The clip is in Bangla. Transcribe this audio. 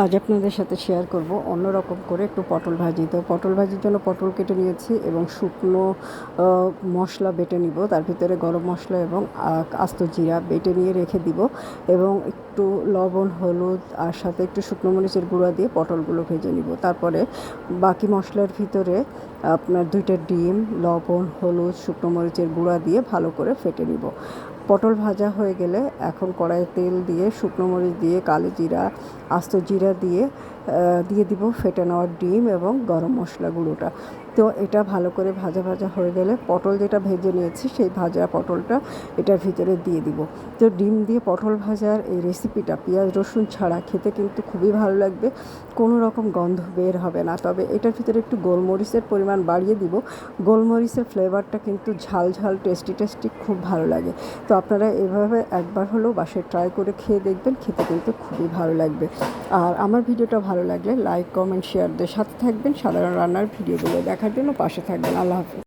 আজ আপনাদের সাথে শেয়ার করব অন্যরকম করে একটু পটল ভাজি। তো পটল ভাজির জন্য পটল কেটে নিয়েছি এবং শুকনো মশলা বেটে নিব। তার ভিতরে গরম মশলা এবং আস্ত জিরা বেটে নিয়ে রেখে দিব এবং একটু লবণ, হলুদ আর সাথে একটু শুকনো মরিচের গুঁড়া দিয়ে পটলগুলো ভেজে নিব। তারপরে বাকি মশলার ভিতরে আপনার 2টা ডিম, লবণ, হলুদ, শুকনো মরিচের গুঁড়া দিয়ে ভালো করে ফেটে নিব। পটল ভাজা হয়ে গেলে এখন কড়াইয়ে তেল দিয়ে শুকনো মরিচ দিয়ে কালো জিরা, আস্ত জিরা দিয়ে দিব ফেটে নেওয়া ডিম এবং গরম মশলা গুঁড়োটা। তো এটা ভালো করে ভাজা ভাজা হয়ে গেলে পটল যেটা ভেজে নিয়েছি সেই ভাজা পটলটা এটার ভিতরে দিয়ে দিব। তো ডিম দিয়ে পটল ভাজার এই রেসিপিটা পেঁয়াজ রসুন ছাড়া খেতে কিন্তু খুবই ভালো লাগবে, কোনো রকম গন্ধ বের হবে না। তবে এটার ভিতরে একটু গোলমরিচের পরিমাণ বাড়িয়ে দিব। গোলমরিচের ফ্লেভারটা কিন্তু ঝাল ঝাল টেস্টি খুব ভালো লাগে। তো আপনারা এভাবে একবার হলেও বাসায় ট্রাই করে খেয়ে দেখবেন, খেতে কিন্তু খুবই ভালো লাগবে। আর আমার ভিডিওটা ভালো লাগলে লাইক, কমেন্ট, শেয়ার দিয়ে সাথে থাকবেন। সাধারণ রান্নার ভিডিওগুলো দেখার জন্য পাশে থাকবেন। আল্লাহ হাফেজ।